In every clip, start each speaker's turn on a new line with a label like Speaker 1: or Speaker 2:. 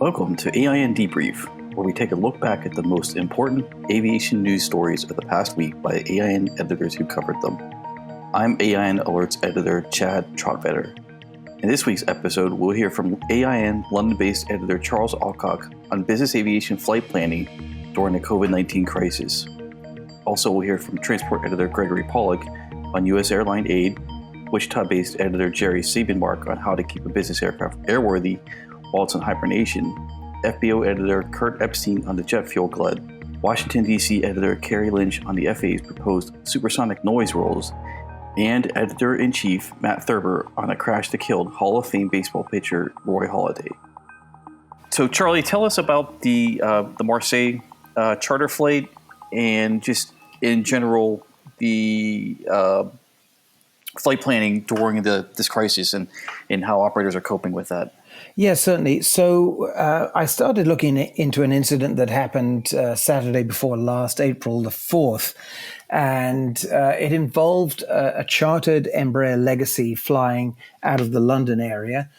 Speaker 1: Welcome to AINdebrief, where we take a look back at the most important aviation news stories of the past week by AIN editors who covered them. I'm AIN Alerts editor Chad Trotvetter. In this week's episode, we'll hear from AIN London-based editor Charles Alcock on business aviation flight planning during the COVID-19 crisis. Also, we'll hear from transport editor Gregory Pollock on U.S. airline aid, Wichita-based editor Jerry Siebenmark on how to keep a business aircraft airworthy while it's in hibernation, FBO editor Kurt Epstein on the jet fuel glut, Washington, D.C. editor Carrie Lynch on the FAA's proposed supersonic noise rules, and editor-in-chief Matt Thurber on a crash that killed Hall of Fame baseball pitcher Roy Halladay. So, Charlie, tell us about the Marseille charter flight and just in general the flight planning during this crisis and how operators are coping with that.
Speaker 2: Yeah, certainly. So I started looking into an incident that happened Saturday before last, April the 4th, and it involved a chartered Embraer Legacy flying out of the London area,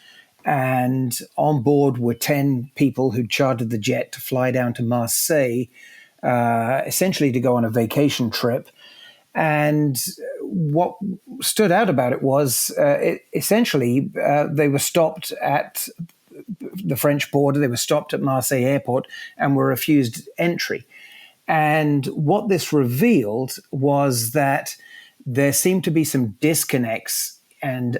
Speaker 2: and on board were 10 people who chartered the jet to fly down to Marseille, essentially to go on a vacation trip. And what stood out about it was essentially they were stopped at the French border, they were stopped at Marseille airport and were refused entry. And what this revealed was that there seemed to be some disconnects and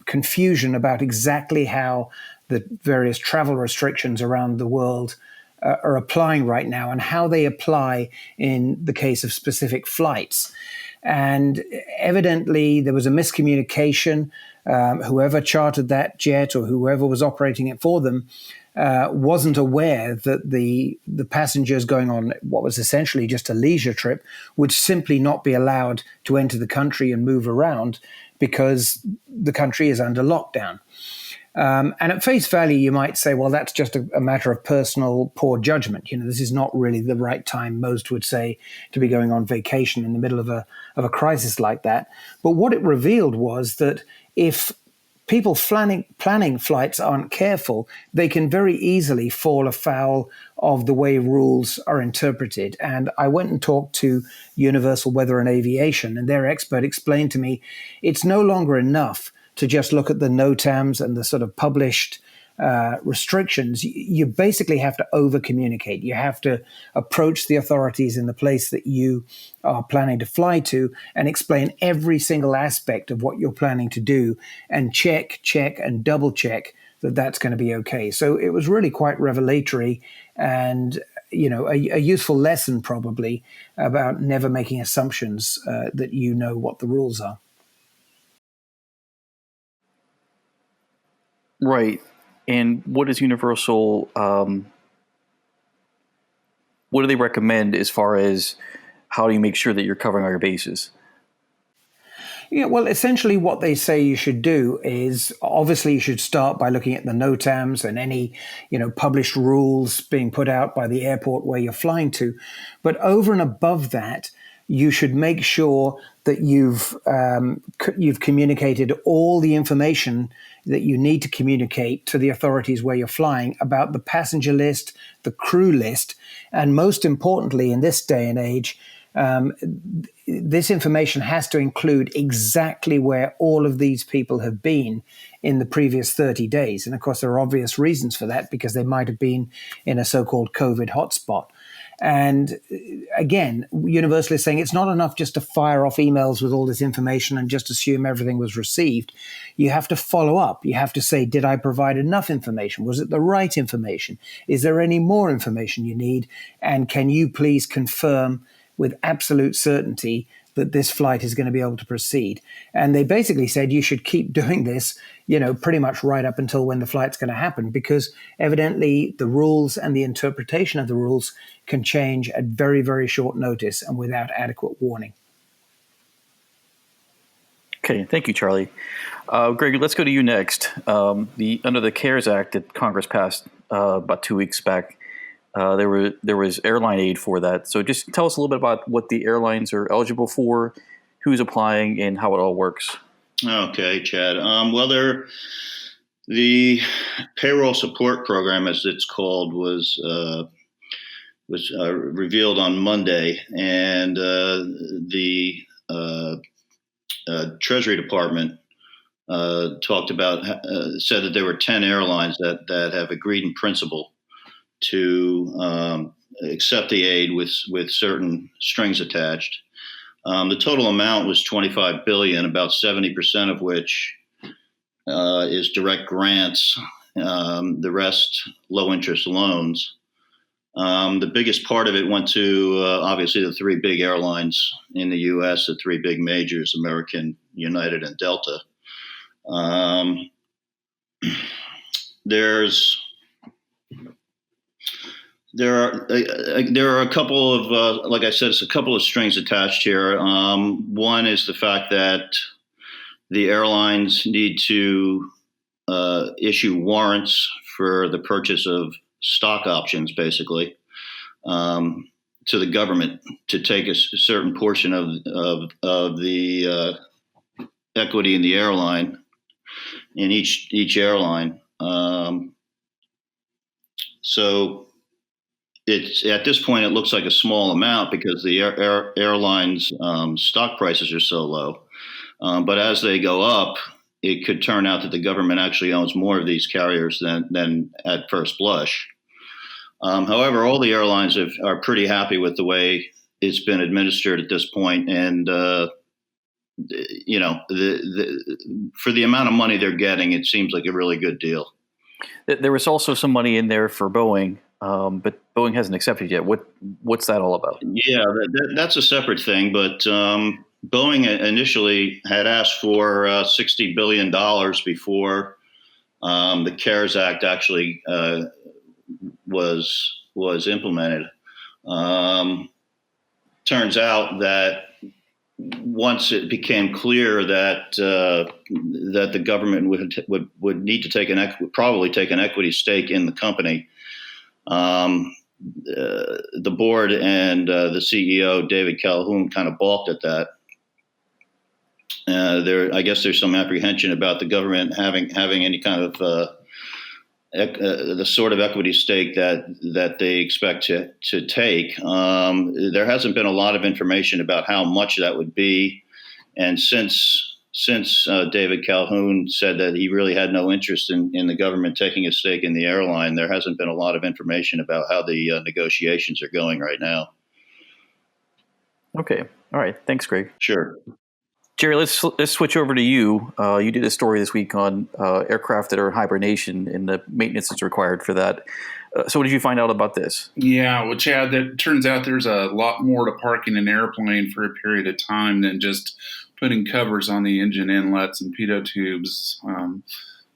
Speaker 2: confusion about exactly how the various travel restrictions around the world are applying right now and how they apply in the case of specific flights. And evidently there was a miscommunication. Whoever chartered that jet or whoever was operating it for them wasn't aware that the passengers going on what was essentially just a leisure trip would simply not be allowed to enter the country and move around because the country is under lockdown. And at face value, you might say, well, that's just a matter of personal poor judgment. This is not really the right time, most would say, to be going on vacation in the middle of a crisis like that. But what it revealed was that if people planning flights aren't careful, they can very easily fall afoul of the way rules are interpreted. And I went and talked to Universal Weather and Aviation, and their expert explained to me it's no longer enough to just look at the NOTAMs and the sort of published restrictions. You basically have to over-communicate. You have to approach the authorities in the place that you are planning to fly to and explain every single aspect of what you're planning to do and check, and double-check that that's going to be okay. So it was really quite revelatory and a useful lesson probably about never making assumptions that you know what the rules are.
Speaker 1: Right. And what does Universal, what do they recommend as far as how do you make sure that you're covering all your bases?
Speaker 2: Yeah, well, essentially what they say you should do is obviously you should start by looking at the NOTAMs and any, published rules being put out by the airport where you're flying to. But over and above that, you should make sure that you've communicated all the information that you need to communicate to the authorities where you're flying about the passenger list, the crew list, and most importantly, in this day and age, this information has to include exactly where all of these people have been in the previous 30 days. And of course, there are obvious reasons for that because they might have been in a so-called COVID hotspot. And again, Universal is saying it's not enough just to fire off emails with all this information and just assume everything was received. You have to follow up. You have to say, did I provide enough information? Was it the right information? Is there any more information you need? And can you please confirm with absolute certainty that this flight is going to be able to proceed? And they basically said you should keep doing this, pretty much right up until when the flight's going to happen, because evidently the rules and the interpretation of the rules can change at very, very short notice and without adequate warning.
Speaker 1: Okay, thank you, Charlie. Greg, let's go to you next. Under the CARES Act that Congress passed about 2 weeks back, there was airline aid for that. So just tell us a little bit about what the airlines are eligible for, who's applying, and how it all works.
Speaker 3: Okay, Chad. Well, The payroll support program, as it's called, was revealed on Monday, and the Treasury Department said that there were 10 airlines that have agreed in principle to accept the aid with certain strings attached. The total amount was $25 billion, about 70% of which is direct grants. The rest, low interest loans. The biggest part of it went to obviously the three big airlines in the U.S., the three big majors, American, United, and Delta. There are a couple of, like I said, it's a couple of strings attached here. One is the fact that the airlines need to issue warrants for the purchase of stock options, basically, to the government to take a certain portion of the equity in the airline, in each airline. So it's at this point, it looks like a small amount because the airlines' stock prices are so low. But as they go up, it could turn out that the government actually owns more of these carriers than at first blush. However, all the airlines are pretty happy with the way it's been administered at this point, and for the amount of money they're getting, it seems like a really good deal.
Speaker 1: There was also some money in there for Boeing, but Boeing hasn't accepted yet. What's that all about?
Speaker 3: Yeah, that's a separate thing, but Boeing initially had asked for $60 billion before the CARES Act actually was implemented. Turns out that once it became clear that the government would need to probably take an equity stake in the company, the board and the CEO David Calhoun kind of balked at that. I guess there's some apprehension about the government having any kind of the sort of equity stake that they expect to take. There hasn't been a lot of information about how much that would be, and since David Calhoun said that he really had no interest in the government taking a stake in the airline, there hasn't been a lot of information about how the negotiations are going right now.
Speaker 1: Okay. All right. Thanks, Greg.
Speaker 3: Sure.
Speaker 1: Jerry, let's switch over to you. You did a story this week on aircraft that are in hibernation and the maintenance that's required for that. So what did you find out about this?
Speaker 4: Yeah, well, Chad, it turns out there's a lot more to parking an airplane for a period of time than just putting covers on the engine inlets and pitot tubes.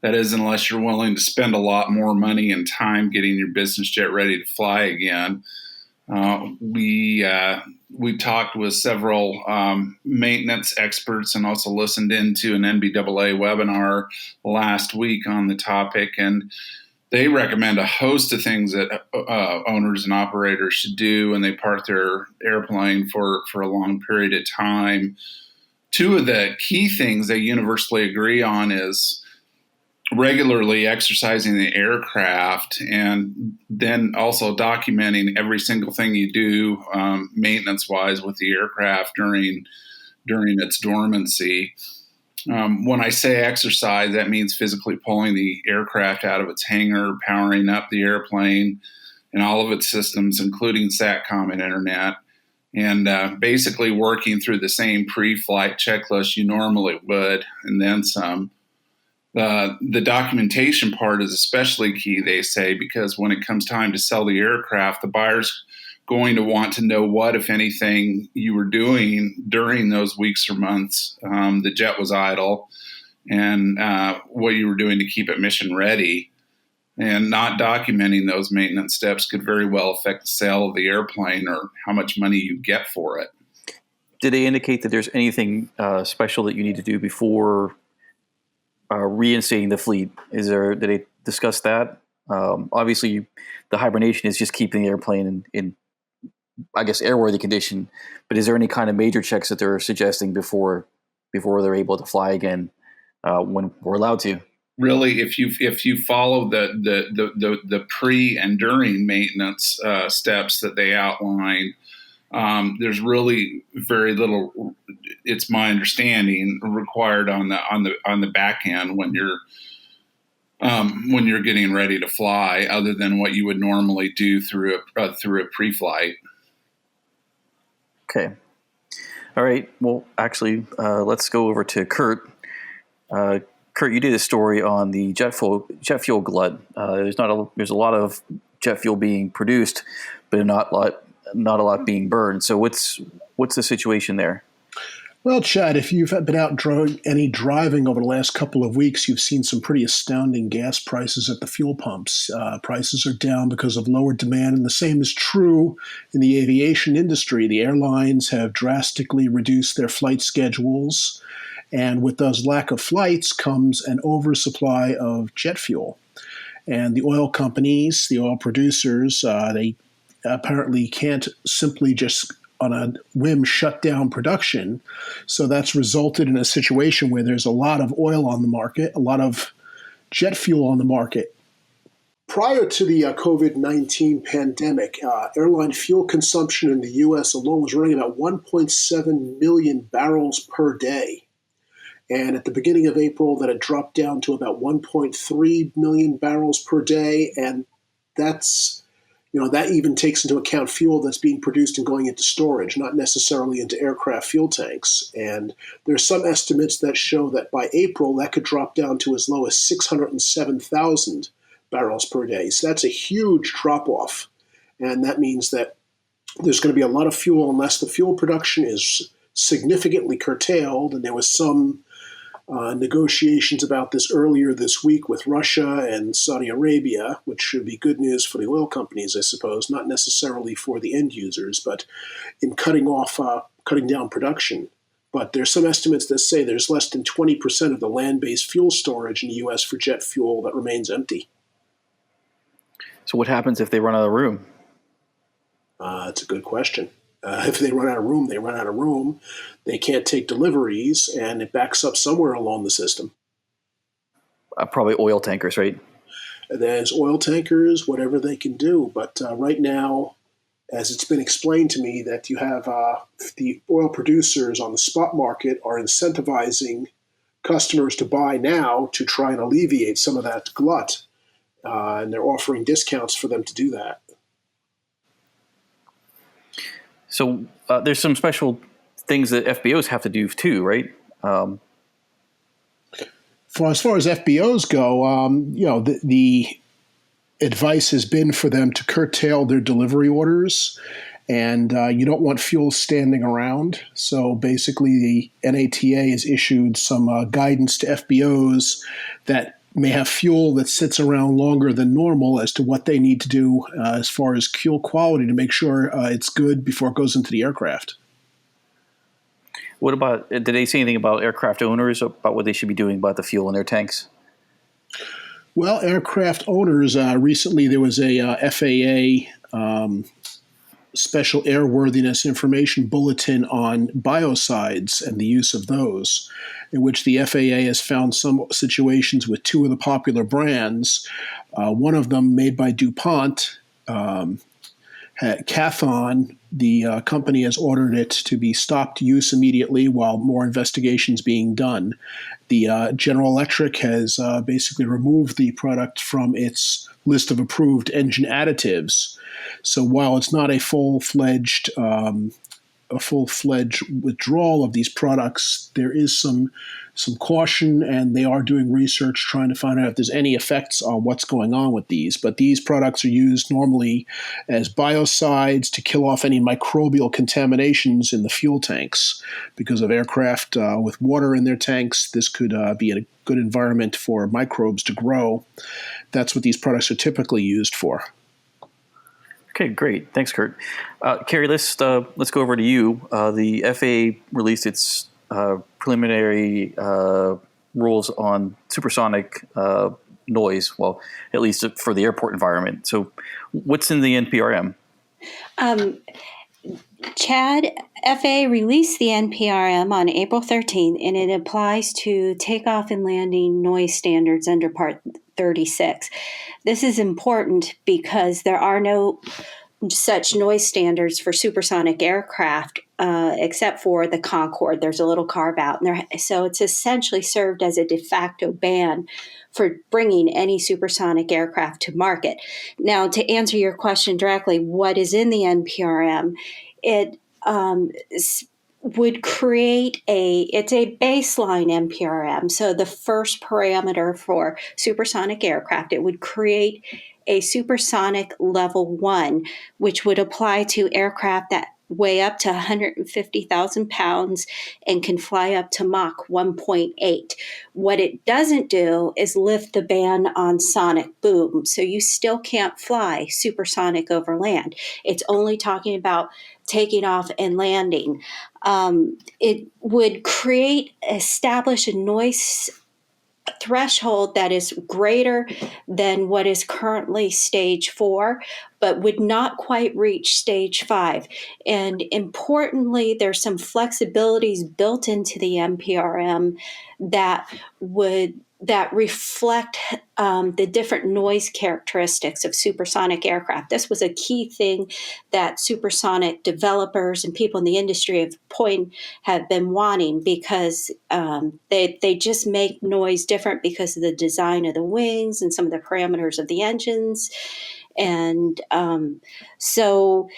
Speaker 4: That is, unless you're willing to spend a lot more money and time getting your business jet ready to fly again. We talked with several maintenance experts and also listened into an NBAA webinar last week on the topic, and they recommend a host of things that owners and operators should do when they park their airplane for a long period of time. Two of the key things they universally agree on is regularly exercising the aircraft and then also documenting every single thing you do maintenance-wise with the aircraft during its dormancy. When I say exercise, that means physically pulling the aircraft out of its hangar, powering up the airplane and all of its systems, including SATCOM and internet, and basically working through the same pre-flight checklist you normally would, and then some. The documentation part is especially key, they say, because when it comes time to sell the aircraft, the buyer's going to want to know what, if anything, you were doing during those weeks or months the jet was idle, and what you were doing to keep it mission ready. And not documenting those maintenance steps could very well affect the sale of the airplane or how much money you get for it.
Speaker 1: Did they indicate that there's anything special that you need to do before reinstating the fleet? Did they discuss that? Obviously, the hibernation is just keeping the airplane in I guess, airworthy condition. But is there any kind of major checks that they're suggesting before they're able to fly again when we're allowed to?
Speaker 4: really, if you follow the pre and during maintenance steps that they outline, there's really very little. It's my understanding required on the back end when you're getting ready to fly, other than what you would normally do through a pre-flight.
Speaker 1: Okay. All right. Well, actually, let's go over to Kurt. Kurt, you did a story on the jet fuel glut. There's a lot of jet fuel being produced, but not a lot being burned. So what's the situation there?
Speaker 5: Well, Chad, if you've been out driving over the last couple of weeks, you've seen some pretty astounding gas prices at the fuel pumps. Prices are down because of lower demand, and the same is true in the aviation industry. The airlines have drastically reduced their flight schedules, and with those lack of flights comes an oversupply of jet fuel. And the oil companies, the oil producers, they apparently can't simply just on a whim shut down production. So that's resulted in a situation where there's a lot of oil on the market, a lot of jet fuel on the market. Prior to the COVID-19 pandemic, airline fuel consumption in the U.S. alone was running about 1.7 million barrels per day. And at the beginning of April, that had dropped down to about 1.3 million barrels per day. And that's that even takes into account fuel that's being produced and going into storage, not necessarily into aircraft fuel tanks. And there's some estimates that show that by April, that could drop down to as low as 607,000 barrels per day. So that's a huge drop-off. And that means that there's going to be a lot of fuel unless the fuel production is significantly curtailed. And there was some negotiations about this earlier this week with Russia and Saudi Arabia, which should be good news for the oil companies, I suppose, not necessarily for the end users, but in cutting down production. But there's some estimates that say there's less than 20% of the land-based fuel storage in the U.S. for jet fuel that remains empty.
Speaker 1: So what happens if they run out of room?
Speaker 5: That's a good question. If they run out of room, they run out of room. They can't take deliveries, and it backs up somewhere along the system.
Speaker 1: Probably oil tankers, right?
Speaker 5: There's oil tankers, whatever they can do. But right now, as it's been explained to me, that you have the oil producers on the spot market are incentivizing customers to buy now to try and alleviate some of that glut. And they're offering discounts for them to do that.
Speaker 1: So there's some special things that FBOs have to do too, right?
Speaker 5: As far as FBOs go, the advice has been for them to curtail their delivery orders, and you don't want fuel standing around. So basically, the NATA has issued some guidance to FBOs that may have fuel that sits around longer than normal as to what they need to do as far as fuel quality to make sure it's good before it goes into the aircraft.
Speaker 1: What about, did they say anything about aircraft owners, about what they should be doing about the fuel in their tanks?
Speaker 5: Well, aircraft owners, recently there was a FAA special airworthiness information bulletin on biocides and the use of those, in which the FAA has found some situations with two of the popular brands. One of them made by DuPont, Cathon, the company has ordered it to be stopped use immediately while more investigations being done. The General Electric has basically removed the product from its list of approved engine additives. So while it's not a full-fledged withdrawal of these products, there is some caution, and they are doing research trying to find out if there's any effects on what's going on with these. But these products are used normally as biocides to kill off any microbial contaminations in the fuel tanks. Because of aircraft with water in their tanks, this could be a good environment for microbes to grow. That's what these products are typically used for.
Speaker 1: Okay, great. Thanks, Kurt. Carrie, let's go over to you. The FAA released its preliminary rules on supersonic noise, well, at least for the airport environment. So what's in the NPRM?
Speaker 6: Chad, FAA released the NPRM on April 13th, and it applies to takeoff and landing noise standards under Part 36. This is important because there are no such noise standards for supersonic aircraft, except for the Concorde. There's a little carve out, so it's essentially served as a de facto ban for bringing any supersonic aircraft to market. Now, to answer your question directly, what is in the NPRM? It would create it's a baseline NPRM. So the first parameter for supersonic aircraft, it would create a supersonic level 1, which would apply to aircraft that weigh up to 150,000 pounds and can fly up to Mach 1.8. What it doesn't do is lift the ban on sonic boom. So you still can't fly supersonic over land. It's only talking about taking off and landing. It would establish a noise threshold that is greater than what is currently stage 4, but would not quite reach stage 5. And importantly, there's some flexibilities built into the NPRM that reflect the different noise characteristics of supersonic aircraft. This was a key thing that supersonic developers and people in the industry have been wanting, because they just make noise different because of the design of the wings and some of the parameters of the engines. And so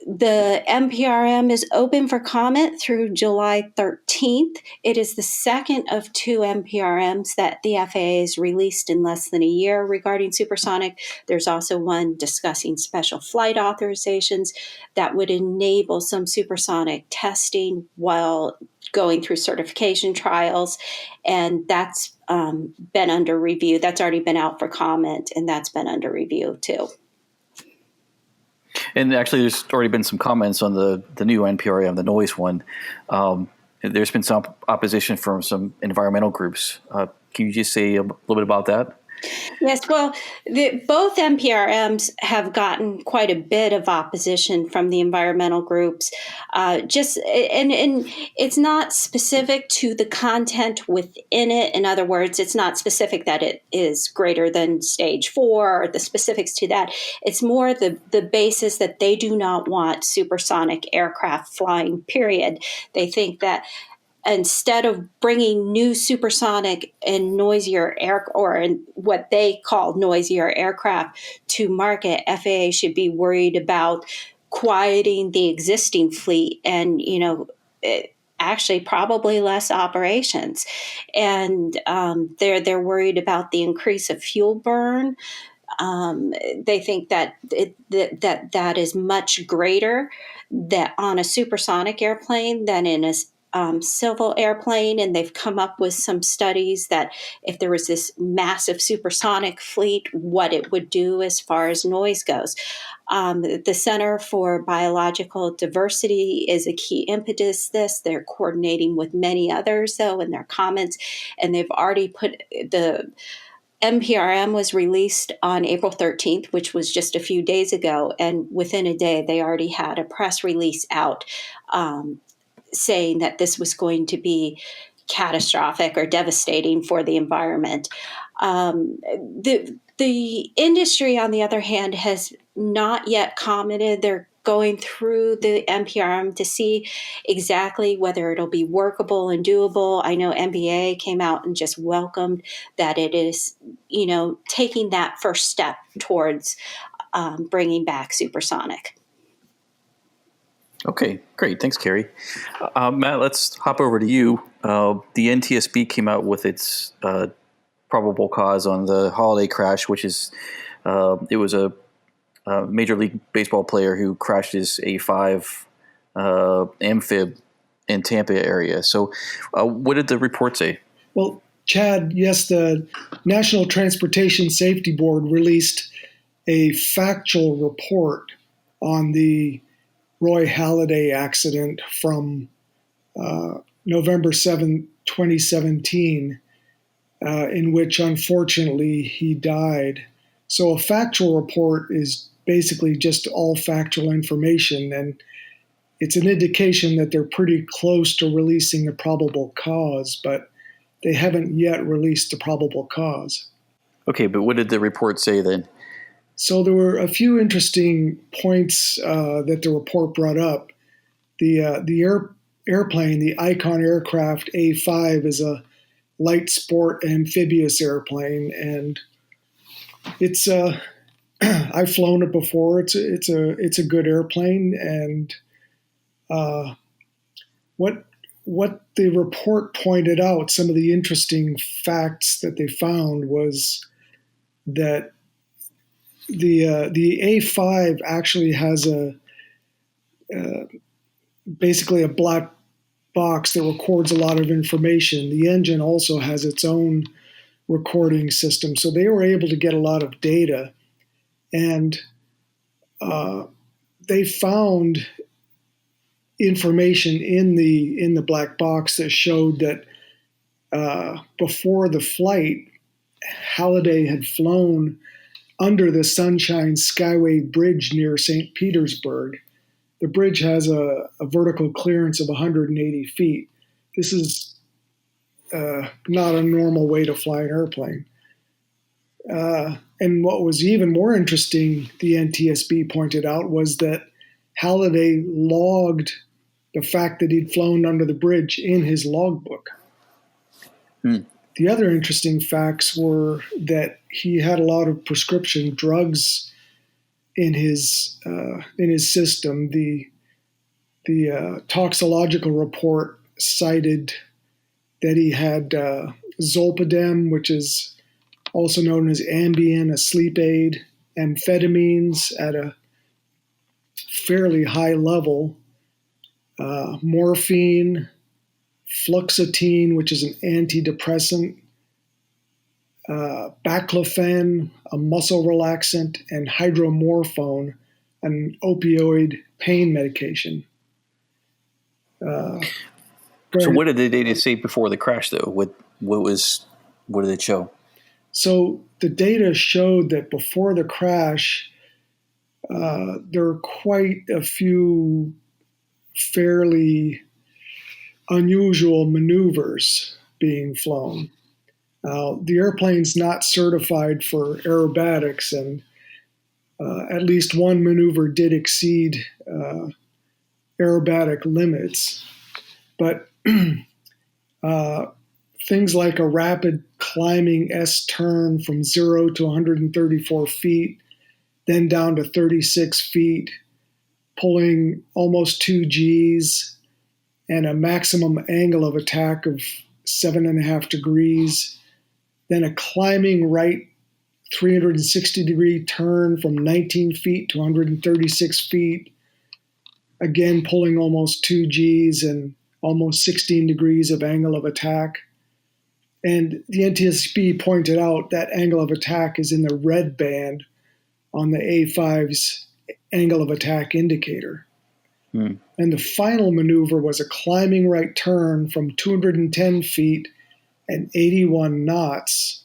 Speaker 6: the NPRM is open for comment through July 13th. It is the second of 2 NPRMs that the FAA has released in less than a year regarding supersonic. There's also one discussing special flight authorizations that would enable some supersonic testing while going through certification trials. And that's been under review. That's already been out for comment, and that's been under review too.
Speaker 1: And actually, there's already been some comments on the new NPRM, the noise one. There's been some opposition from some environmental groups. Can you just say a little bit about that?
Speaker 6: Yes, well, both NPRMs have gotten quite a bit of opposition from the environmental groups. And it's not specific to the content within it. In other words, it's not specific that it is greater than stage 4 or the specifics to that. It's more the basis that they do not want supersonic aircraft flying, period. They think that instead of bringing new supersonic and noisier what they call noisier aircraft to market, FAA should be worried about quieting the existing fleet and, actually probably less operations. And they're worried about the increase of fuel burn. They think that that is much greater that on a supersonic airplane than in a civil airplane, and they've come up with some studies that if there was this massive supersonic fleet, what it would do as far as noise goes. The Center for Biological Diversity is a key impetus. They're coordinating with many others, though, in their comments, and they've already put the NPRM was released on April 13th, which was just a few days ago, and within a day, they already had a press release out saying that this was going to be catastrophic or devastating for the environment. The industry, on the other hand, has not yet commented. They're going through the NPRM to see exactly whether it'll be workable and doable. I know NBA came out and just welcomed that it is, taking that first step towards bringing back supersonic.
Speaker 1: Okay, great. Thanks, Carrie. Matt, let's hop over to you. The NTSB came out with its probable cause on the Halladay crash, which is it was a Major League Baseball player who crashed his A5 amphib in Tampa area. So what did the report say?
Speaker 7: Well, Chad, yes, the National Transportation Safety Board released a factual report on the Roy Halladay accident from November 7, 2017, in which unfortunately he died. So a factual report is basically just all factual information, and it's an indication that they're pretty close to releasing the probable cause, but they haven't yet released the probable cause.
Speaker 1: Okay, but what did the report say then?
Speaker 7: So there were a few interesting points that the report brought up. The airplane, the Icon aircraft A5, is a light sport amphibious airplane, and it's I've flown it before. It's a good airplane, and what the report pointed out, some of the interesting facts that they found was that the A5 actually has basically a black box that records a lot of information. The engine also has its own recording system, so they were able to get a lot of data, and they found information in the black box that showed that before the flight, Halladay had flown under the Sunshine Skyway Bridge near St. Petersburg. The bridge has a vertical clearance of 180 feet. This is not a normal way to fly an airplane. And what was even more interesting, the NTSB pointed out, was that Halladay logged the fact that he'd flown under the bridge in his logbook. The other interesting facts were that he had a lot of prescription drugs in his system. The toxicological report cited that he had zolpidem, which is also known as Ambien, a sleep aid, amphetamines at a fairly high level, morphine, fluoxetine, which is an antidepressant, baclofen, a muscle relaxant, and hydromorphone, an opioid pain medication.
Speaker 1: So what did the data say before the crash, though? What did it show?
Speaker 7: So the data showed that before the crash, there were quite a few fairly unusual maneuvers being flown. The airplane's not certified for aerobatics, and at least one maneuver did exceed aerobatic limits. But things like a rapid climbing S-turn from 0 to 134 feet, then down to 36 feet, pulling almost 2 Gs, and a maximum angle of attack of 7.5 degrees, then a climbing right 360-degree turn from 19 feet to 136 feet, again pulling almost 2 Gs and almost 16 degrees of angle of attack. And the NTSB pointed out that angle of attack is in the red band on the A5's angle of attack indicator. And the final maneuver was a climbing right turn from 210 feet and 81 knots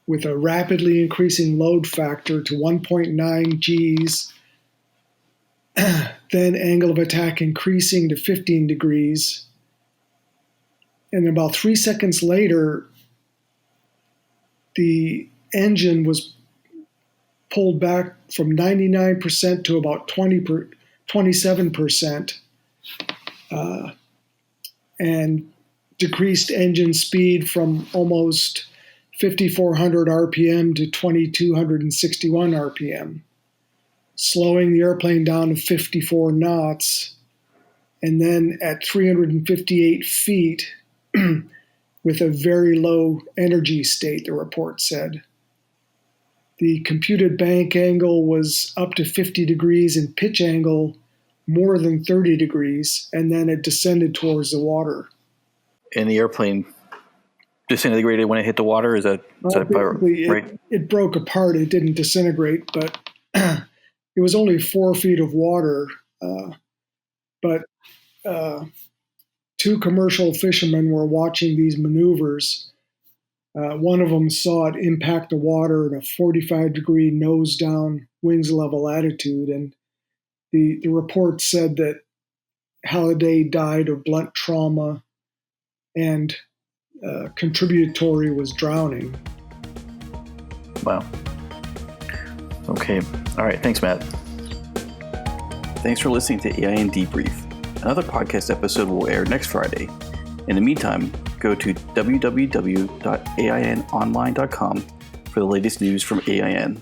Speaker 7: with a rapidly increasing load factor to 1.9 Gs, then angle of attack increasing to 15 degrees. And about 3 seconds later, the engine was pulled back from 99% to about 27%, and decreased engine speed from almost 5,400 RPM to 2,261 RPM, slowing the airplane down to 54 knots, and then at 358 feet with a very low energy state, the report said. The computed bank angle was up to 50 degrees and pitch angle more than 30 degrees, and then it descended towards the water.
Speaker 1: And the airplane disintegrated when it hit the water? Is that right?
Speaker 7: It broke apart. It didn't disintegrate, but it was only 4 feet of water. But 2 commercial fishermen were watching these maneuvers. One of them saw it impact the water at a 45-degree nose down, wings level attitude, and the report said that Halladay died of blunt trauma, and contributory was drowning.
Speaker 1: Wow. Okay. All right. Thanks, Matt. Thanks for listening to AINdebrief. Another podcast episode will air next Friday. In the meantime, go to www.ainonline.com for the latest news from AIN.